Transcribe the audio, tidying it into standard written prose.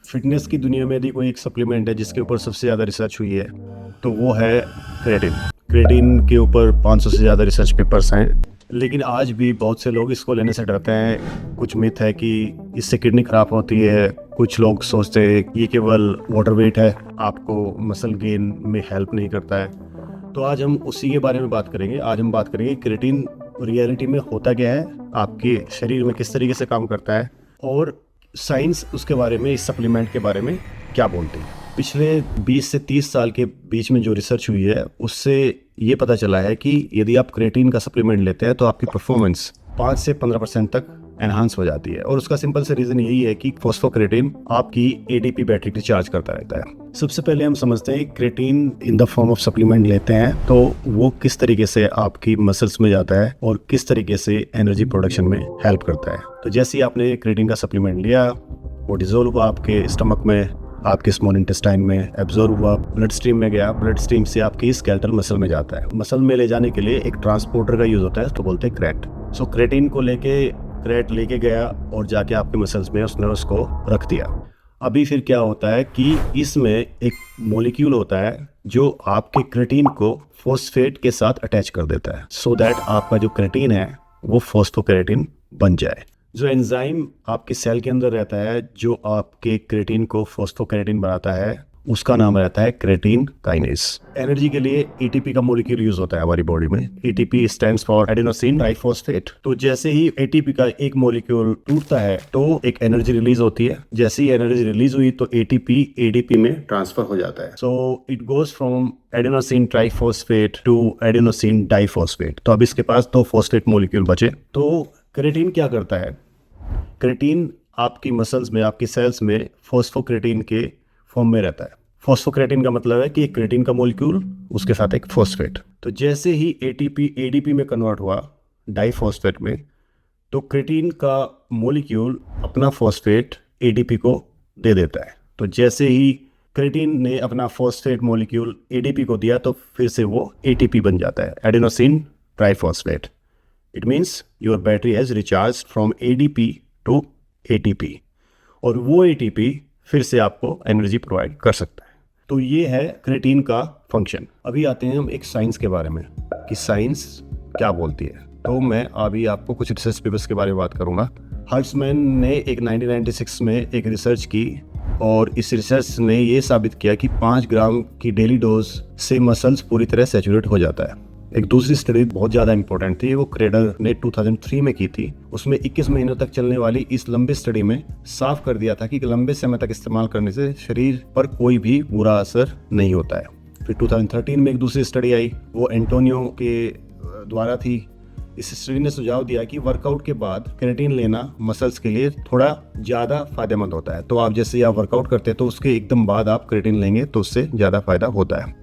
Fitness की दुनिया में यदि कोई एक सप्लीमेंट है जिसके ऊपर सबसे ज़्यादा रिसर्च हुई है तो वो है क्रेटिन। क्रेटिन के ऊपर 500 से ज़्यादा रिसर्च पेपर्स हैं, लेकिन आज भी बहुत से लोग इसको लेने से डरते हैं। कुछ मिथ है कि इससे किडनी खराब होती है, कुछ लोग सोचते हैं कि ये केवल वाटर वेट है, आपको मसल गेन में हेल्प नहीं करता है। तो आज हम उसी के बारे में बात करेंगे। आज हम बात करेंगे क्रेटिन रियलिटी में होता क्या है, आपके शरीर में किस तरीके से काम करता है, और साइंस उसके बारे में, इस सप्लीमेंट के बारे में क्या बोलते हैं। पिछले 20 से 30 साल के बीच में जो रिसर्च हुई है उससे ये पता चला है कि यदि आप क्रेटिन का सप्लीमेंट लेते हैं तो आपकी परफॉर्मेंस 5 से 15% तक एनहांस हो जाती है। और उसका सिंपल से रीज़न यही है कि फॉस्फोक्रेटिन आपकी एटीपी बैटरी को चार्ज करता रहता है। सबसे पहले हम समझते हैं creatine in the form of supplement लेते हैं तो वो किस तरीके से आपकी मसल्स में जाता है और किस तरीके से एनर्जी प्रोडक्शन में हेल्प करता है। तो जैसे ही आपने क्रेटिन का सप्लीमेंट लिया, वो डिजोल्व हुआ आपके स्टमक में, आपके स्मॉल इंटेस्टाइन में एब्जॉर्ब हुआ, ब्लड स्ट्रीम में गया, ब्लड स्ट्रीम से आपकी स्केलेटल मसल में जाता है। मसल में ले जाने के लिए एक ट्रांसपोर्टर का यूज होता है, तो बोलते हैं क्रेट। सो क्रेटिन को क्रेट लेके गया और जाके आपके मसल्स में उसने उसको रख दिया। अभी फिर क्या होता है कि इसमें एक मॉलिक्यूल होता है जो आपके क्रेटिन को फॉस्फेट के साथ अटैच कर देता है, सो दैट आपका जो क्रेटिन है वो फॉस्फोक्रेटिन बन जाए। जो एंजाइम आपके सेल के अंदर रहता है जो आपके क्रेटिन को फॉस्फोक्रेटिन बनाता है, उसका नाम रहता है क्रेटिन काइनेज। एनर्जी के लिए एटीपी का मॉलिक्यूल यूज होता है हमारी बॉडी में। ATP stands for adenosine triphosphate. तो जैसे ही एटीपी का एक मॉलिक्यूल टूटता है तो एक एनर्जी रिलीज होती है। जैसे ही एनर्जी रिलीज हुई तो एटीपी एडीपी में ट्रांसफर हो जाता है। So it goes from adenosine triphosphate to adenosine diphosphate. तो अब इसके पास 2 फॉस्फेट मॉलिक्यूल बचे। तो क्रेटिन क्या करता है? क्रेटिन आपकी मसल्स में, आपकी सेल्स में फॉस्फोक्रेटिन के फॉर्म में रहता है। फॉस्फोक्रेटिन का मतलब है कि एक क्रेटिन का मॉलिक्यूल, उसके साथ एक फॉस्फेट। तो जैसे ही एटीपी एडीपी में कन्वर्ट हुआ डाइफॉस्फेट में, तो क्रेटिन का मॉलिक्यूल अपना फॉस्फेट एडीपी को दे देता है। तो जैसे ही क्रेटिन ने अपना फॉस्फेट मॉलिक्यूल एडीपी को दिया तो फिर से वो एटीपी बन जाता है, adenosine triphosphate. It means your battery has recharge from ADP to ATP, और वो एटीपी फिर से आपको एनर्जी प्रोवाइड कर सकता है। तो ये है क्रेटिन का फंक्शन। अभी आते हैं हम एक साइंस के बारे में कि साइंस क्या बोलती है। तो मैं अभी आपको कुछ रिसर्च पेपर्स के बारे में बात करूंगा। हर्ट्समैन ने एक 1996 में एक रिसर्च की और इस रिसर्च ने ये साबित किया कि 5 ग्राम की डेली डोज से मसल्स पूरी तरह सैचुरेट हो जाता है। एक दूसरी स्टडी बहुत ज़्यादा इंपॉर्टेंट थी, वो क्रेडर ने 2003 में की थी। उसमें 21 महीनों तक चलने वाली इस लंबी स्टडी में साफ कर दिया था कि लंबे समय तक इस्तेमाल करने से शरीर पर कोई भी बुरा असर नहीं होता है। फिर 2013 में एक दूसरी स्टडी आई, वो एंटोनियो के द्वारा थी। इस स्टडी ने सुझाव दिया कि वर्कआउट के बाद क्रेटिन लेना मसल्स के लिए थोड़ा ज़्यादा फायदेमंद होता है। तो आप जैसे आप वर्कआउट करते हैं तो उसके एकदम बाद आप क्रेटिन लेंगे तो उससे ज़्यादा फायदा होता है।